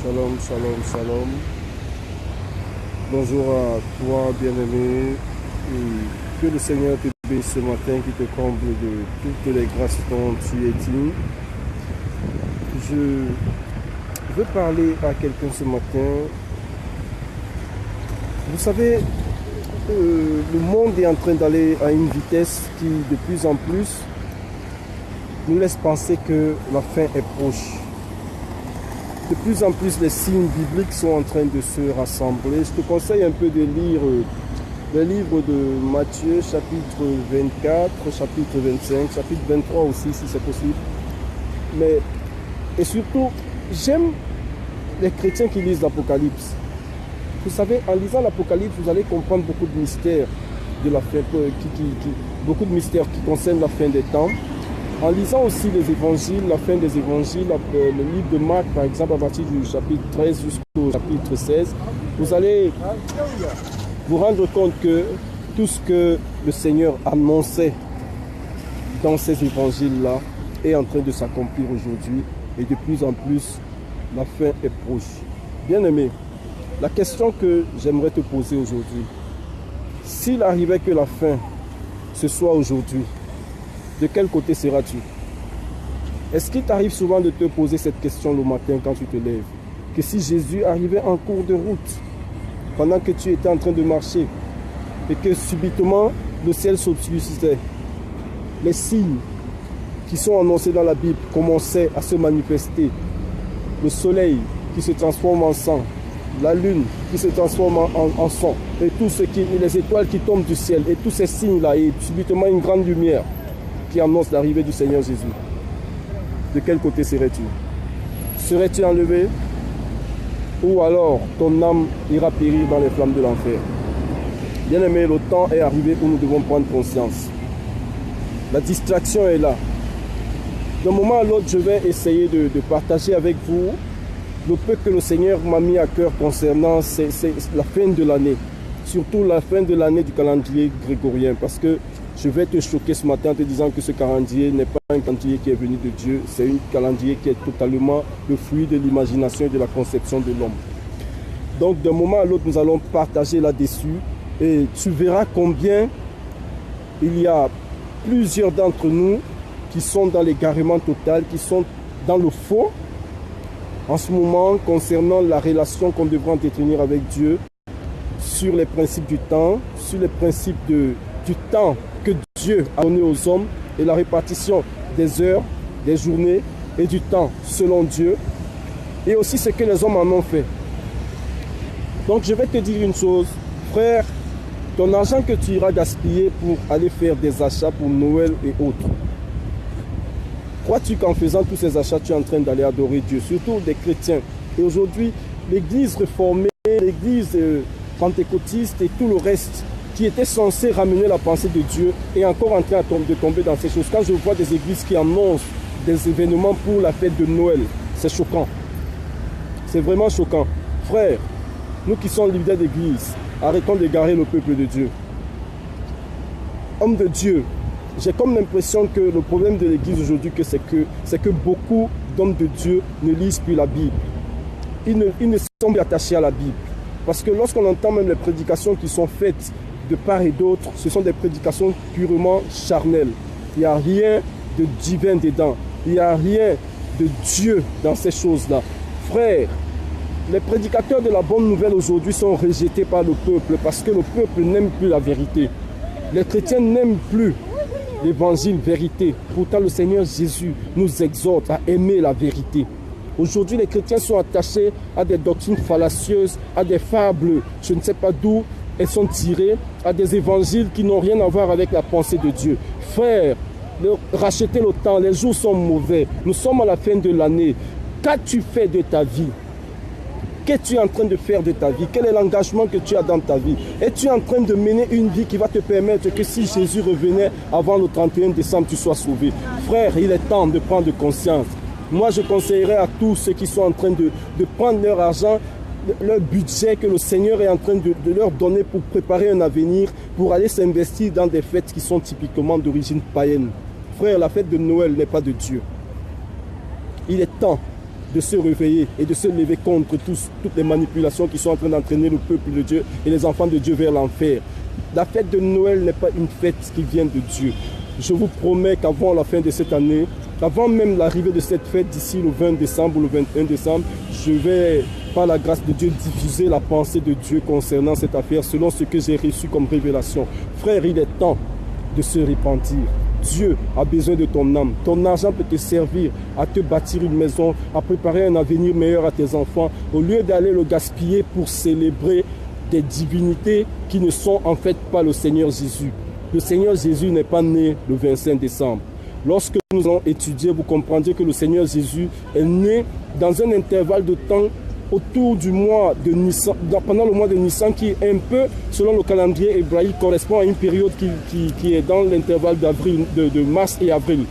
Shalom, shalom, shalom. Bonjour à toi, bien-aimé. Et que le Seigneur te bénisse ce matin, qui te comble de toutes les grâces dont tu es digne. Je veux parler à quelqu'un ce matin. Vous savez, le monde est en train d'aller à une vitesse qui, de plus en plus, nous laisse penser que la fin est proche. De plus en plus, les signes bibliques sont en train de se rassembler. Je te conseille un peu de lire le livre de Matthieu, chapitre 24, chapitre 25, chapitre 23 aussi, si c'est possible. Et surtout, j'aime les chrétiens qui lisent l'Apocalypse. Vous savez, en lisant l'Apocalypse, vous allez comprendre beaucoup de mystères de la fin, beaucoup de mystères qui concernent la fin des temps. En lisant aussi les évangiles, la fin des évangiles, le livre de Marc, par exemple, à partir du chapitre 13 jusqu'au chapitre 16, vous allez vous rendre compte que tout ce que le Seigneur annonçait dans ces évangiles-là est en train de s'accomplir aujourd'hui. Et de plus en plus, la fin est proche. Bien-aimé, la question que j'aimerais te poser aujourd'hui, s'il arrivait que la fin, ce soit aujourd'hui, de quel côté seras-tu? Est-ce qu'il t'arrive souvent de te poser cette question le matin quand tu te lèves? Que si Jésus arrivait en cours de route, pendant que tu étais en train de marcher, et que subitement le ciel s'obscurcissait, les signes qui sont annoncés dans la Bible commençaient à se manifester. Le soleil qui se transforme en sang, la lune qui se transforme en sang, et les étoiles qui tombent du ciel, et tous ces signes-là, et subitement une grande lumière qui annonce l'arrivée du Seigneur Jésus. De quel côté serais-tu? Serais-tu enlevé? Ou alors ton âme ira périr dans les flammes de l'enfer? Bien-aimé, le temps est arrivé où nous devons prendre conscience. La distraction est là. D'un moment à l'autre, je vais essayer de partager avec vous le peu que le Seigneur m'a mis à cœur concernant la fin de l'année. Surtout la fin de l'année du calendrier grégorien. Parce que je vais te choquer ce matin en te disant que ce calendrier n'est pas un calendrier qui est venu de Dieu. C'est un calendrier qui est totalement le fruit de l'imagination et de la conception de l'homme. Donc d'un moment à l'autre, nous allons partager là-dessus. Et tu verras combien il y a plusieurs d'entre nous qui sont dans l'égarement total, qui sont dans le faux en ce moment concernant la relation qu'on devrait entretenir avec Dieu, sur les principes du temps, sur les principes du temps que Dieu a donné aux hommes et la répartition des heures, des journées et du temps selon Dieu, et aussi ce que les hommes en ont fait. Donc je vais te dire une chose, frère, ton argent que tu iras gaspiller pour aller faire des achats pour Noël et autres, crois-tu qu'en faisant tous ces achats, tu es en train d'aller adorer Dieu, surtout des chrétiens? Et aujourd'hui, l'église réformée, l'église pentecôtiste et tout le reste qui était censé ramener la pensée de Dieu est encore en train de tomber dans ces choses. Quand je vois des églises qui annoncent des événements pour la fête de Noël, c'est choquant. C'est vraiment choquant. Frères, nous qui sommes leaders d'église, arrêtons d'égarer le peuple de Dieu. Hommes de Dieu, j'ai comme l'impression que le problème de l'église aujourd'hui, c'est que beaucoup d'hommes de Dieu ne lisent plus la Bible. Ils ne sont plus attachés à la Bible. Parce que lorsqu'on entend même les prédications qui sont faites de part et d'autre, ce sont des prédications purement charnelles. Il n'y a rien de divin dedans. Il n'y a rien de Dieu dans ces choses-là. Frères, les prédicateurs de la bonne nouvelle aujourd'hui sont rejetés par le peuple parce que le peuple n'aime plus la vérité. Les chrétiens n'aiment plus l'évangile vérité. Pourtant, le Seigneur Jésus nous exhorte à aimer la vérité. Aujourd'hui, les chrétiens sont attachés à des doctrines fallacieuses, à des fables, je ne sais pas d'où elles sont tirées, à des évangiles qui n'ont rien à voir avec la pensée de Dieu. Frère, rachetez le temps, les jours sont mauvais. Nous sommes à la fin de l'année. Qu'as-tu fait de ta vie? Qu'es-tu en train de faire de ta vie? Quel est l'engagement que tu as dans ta vie? Es-tu en train de mener une vie qui va te permettre que si Jésus revenait avant le 31 décembre, tu sois sauvé? Frère, il est temps de prendre conscience. Moi, je conseillerais à tous ceux qui sont en train de prendre leur argent, leur budget que le Seigneur est en train de leur donner pour préparer un avenir, pour aller s'investir dans des fêtes qui sont typiquement d'origine païenne. Frère, la fête de Noël n'est pas de Dieu. Il est temps de se réveiller et de se lever contre toutes les manipulations qui sont en train d'entraîner le peuple de Dieu et les enfants de Dieu vers l'enfer. La fête de Noël n'est pas une fête qui vient de Dieu. Je vous promets qu'avant la fin de cette année, avant même l'arrivée de cette fête, d'ici le 20 décembre ou le 21 décembre, je vais, par la grâce de Dieu, diffuser la pensée de Dieu concernant cette affaire selon ce que j'ai reçu comme révélation. Frère, il est temps de se repentir. Dieu a besoin de ton âme. Ton argent peut te servir à te bâtir une maison, à préparer un avenir meilleur à tes enfants, au lieu d'aller le gaspiller pour célébrer des divinités qui ne sont en fait pas le Seigneur Jésus. Le Seigneur Jésus n'est pas né le 25 décembre. Lorsque nous allons étudier, vous comprendrez que le Seigneur Jésus est né dans un intervalle de temps autour du mois de Nissan, pendant le mois de Nissan, qui est un peu, selon le calendrier hébraïque, correspond à une période qui est dans l'intervalle de mars et avril.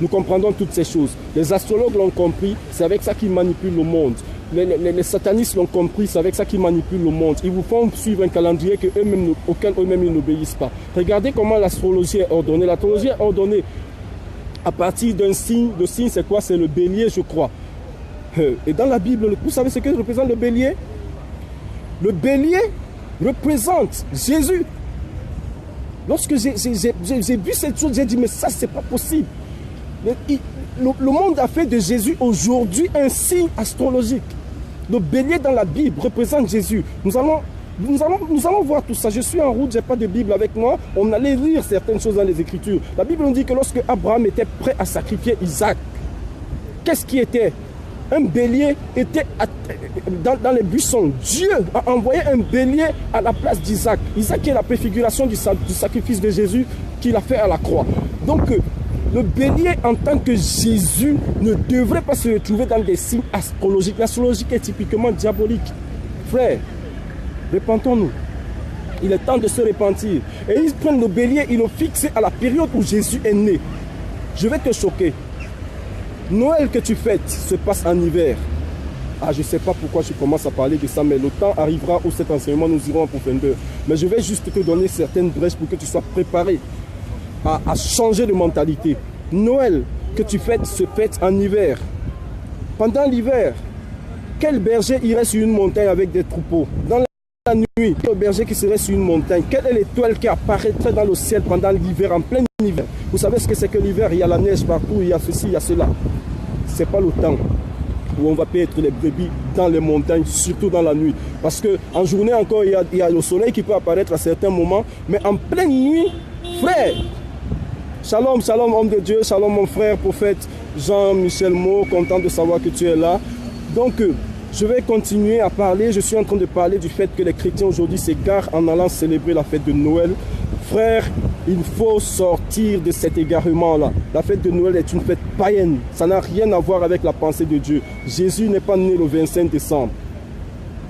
Nous comprendrons toutes ces choses. Les astrologues l'ont compris, c'est avec ça qu'ils manipulent le monde. Les satanistes l'ont compris, c'est avec ça qu'ils manipulent le monde. Ils vous font suivre un calendrier auquel eux-mêmes ils n'obéissent pas. Regardez comment l'astrologie est ordonnée. L'astrologie est ordonnée à partir d'un signe. Le signe, c'est quoi? C'est le bélier, je crois. Et dans la Bible, vous savez ce que représente le bélier? Le bélier représente Jésus. Lorsque j'ai vu cette chose, j'ai dit, mais ça, c'est pas possible. Le monde a fait de Jésus aujourd'hui un signe astrologique. Le bélier dans la Bible représente Jésus. Nous allons voir tout ça. Je suis en route, je n'ai pas de Bible avec moi. On allait lire certaines choses dans les Écritures. La Bible nous dit que lorsque Abraham était prêt à sacrifier Isaac, qu'est-ce qui était? Un bélier était dans les buissons. Dieu a envoyé un bélier à la place d'Isaac. Isaac est la préfiguration du sacrifice de Jésus qu'il a fait à la croix. Donc, le bélier en tant que Jésus ne devrait pas se retrouver dans des signes astrologiques. L'astrologie est typiquement diabolique. Frère, repentons-nous. Il est temps de se repentir. Et ils prennent le bélier, ils le fixent à la période où Jésus est né. Je vais te choquer. Noël que tu fêtes se passe en hiver. Ah, je ne sais pas pourquoi je commence à parler de ça, mais le temps arrivera où cet enseignement nous irons en profondeur. Mais je vais juste te donner certaines brèches pour que tu sois préparé à changer de mentalité. Noël que tu fêtes se fête en hiver. Pendant l'hiver, quel berger irait sur une montagne avec des troupeaux? Dans la nuit, quel berger qui serait sur une montagne? Quelle est l'étoile qui apparaîtrait dans le ciel pendant l'hiver, en plein hiver? Vous savez ce que c'est que l'hiver? Il y a la neige partout, il y a ceci, il y a cela. Ce n'est pas le temps où on va paître les brebis dans les montagnes, surtout dans la nuit. Parce qu'en journée encore, il y a le soleil qui peut apparaître à certains moments, mais en pleine nuit, frère, shalom, shalom, homme de Dieu, shalom, mon frère, prophète Jean-Michel Mo, content de savoir que tu es là. Donc, je vais continuer à parler. Je suis en train de parler du fait que les chrétiens aujourd'hui s'égarent en allant célébrer la fête de Noël. Frère, il faut sortir de cet égarement-là. La fête de Noël est une fête païenne. Ça n'a rien à voir avec la pensée de Dieu. Jésus n'est pas né le 25 décembre.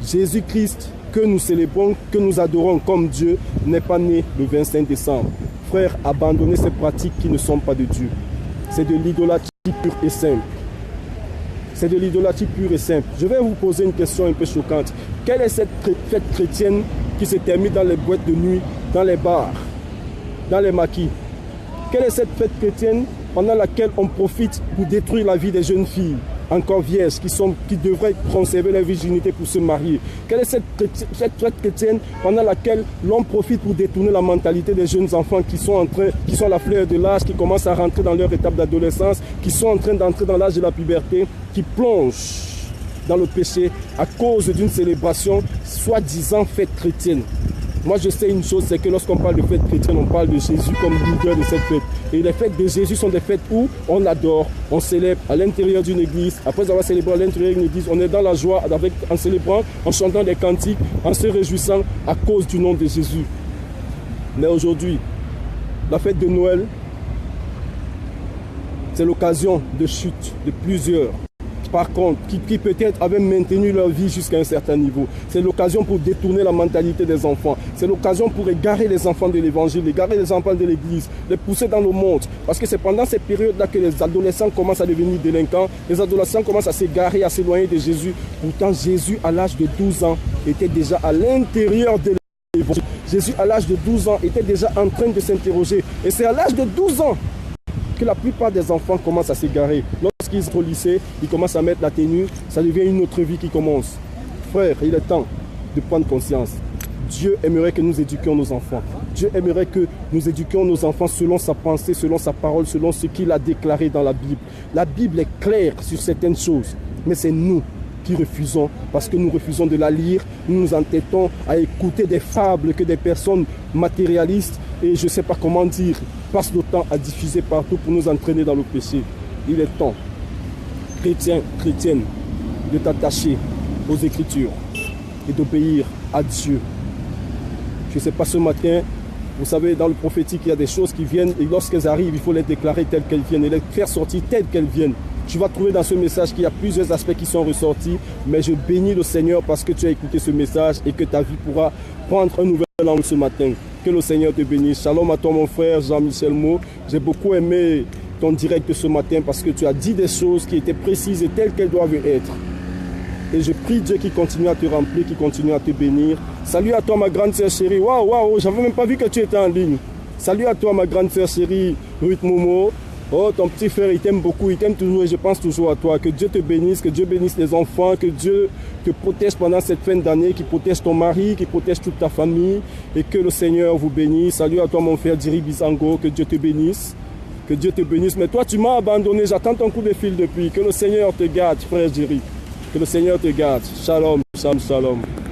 Jésus-Christ, que nous célébrons, que nous adorons comme Dieu, n'est pas né le 25 décembre. Frère, abandonnez ces pratiques qui ne sont pas de Dieu. C'est de l'idolâtrie pure et simple. C'est de l'idolâtrie pure et simple. Je vais vous poser une question un peu choquante. Quelle est cette fête chrétienne qui se termine dans les boîtes de nuit, dans les bars, dans les maquis? Quelle est cette fête chrétienne pendant laquelle on profite pour détruire la vie des jeunes filles encore vierges qui devraient conserver leur virginité pour se marier? Quelle est cette fête chrétienne pendant laquelle l'on profite pour détourner la mentalité des jeunes enfants qui sont à la fleur de l'âge, qui commencent à rentrer dans leur étape d'adolescence, qui sont en train d'entrer dans l'âge de la puberté, qui plongent dans le péché à cause d'une célébration soi-disant fête chrétienne? Moi, je sais une chose, c'est que lorsqu'on parle de fête chrétienne, on parle de Jésus comme leader de cette fête. Et les fêtes de Jésus sont des fêtes où on adore, on célèbre à l'intérieur d'une église. Après avoir célébré à l'intérieur d'une église, on est dans la joie en célébrant, en chantant des cantiques, en se réjouissant à cause du nom de Jésus. Mais aujourd'hui, la fête de Noël, c'est l'occasion de chute de plusieurs. Par contre, qui peut-être avaient maintenu leur vie jusqu'à un certain niveau. C'est l'occasion pour détourner la mentalité des enfants. C'est l'occasion pour égarer les enfants de l'évangile, égarer les enfants de l'église, les pousser dans le monde. Parce que c'est pendant ces périodes-là que les adolescents commencent à devenir délinquants. Les adolescents commencent à s'égarer, à s'éloigner de Jésus. Pourtant, Jésus, à l'âge de 12 ans, était déjà à l'intérieur de l'évangile. Jésus, à l'âge de 12 ans, était déjà en train de s'interroger. Et c'est à l'âge de 12 ans que la plupart des enfants commencent à s'égarer. Lorsqu'ils sont au lycée, ils commencent à mettre la tenue, ça devient une autre vie qui commence. Frère, il est temps de prendre conscience. Dieu aimerait que nous éduquions nos enfants. Dieu aimerait que nous éduquions nos enfants selon sa pensée, selon sa parole, selon ce qu'il a déclaré dans la Bible. La Bible est claire sur certaines choses, mais c'est nous qui refusons, parce que nous refusons de la lire. Nous nous entêtons à écouter des fables que des personnes matérialistes, et je ne sais pas comment dire, passent le temps à diffuser partout pour nous entraîner dans le péché. Il est temps, chrétien, chrétienne, de t'attacher aux Écritures et d'obéir à Dieu. Je ne sais pas, ce matin, vous savez, dans le prophétique, il y a des choses qui viennent et lorsqu'elles arrivent, il faut les déclarer telles qu'elles viennent et les faire sortir telles qu'elles viennent. Tu vas trouver dans ce message qu'il y a plusieurs aspects qui sont ressortis, mais je bénis le Seigneur parce que tu as écouté ce message et que ta vie pourra prendre un nouvel angle ce matin. Que le Seigneur te bénisse. Shalom à toi mon frère Jean-Michel Mo. J'ai beaucoup aimé ton direct ce matin parce que tu as dit des choses qui étaient précises et telles qu'elles doivent être. Et je prie Dieu qui continue à te remplir, qui continue à te bénir. Salut à toi ma grande sœur chérie. Waouh, waouh, j'avais même pas vu que tu étais en ligne. Salut à toi ma grande sœur chérie Ruth Momo. Oh, ton petit frère, il t'aime beaucoup, il t'aime toujours et je pense toujours à toi. Que Dieu te bénisse, que Dieu bénisse les enfants, que Dieu te protège pendant cette fin d'année, qu'il protège ton mari, qu'il protège toute ta famille et que le Seigneur vous bénisse. Salut à toi mon frère Diri Bizango, que Dieu te bénisse. Que Dieu te bénisse. Mais toi, tu m'as abandonné, j'attends ton coup de fil depuis. Que le Seigneur te garde, frère Diri. Que le Seigneur te garde. Shalom, shalom, shalom.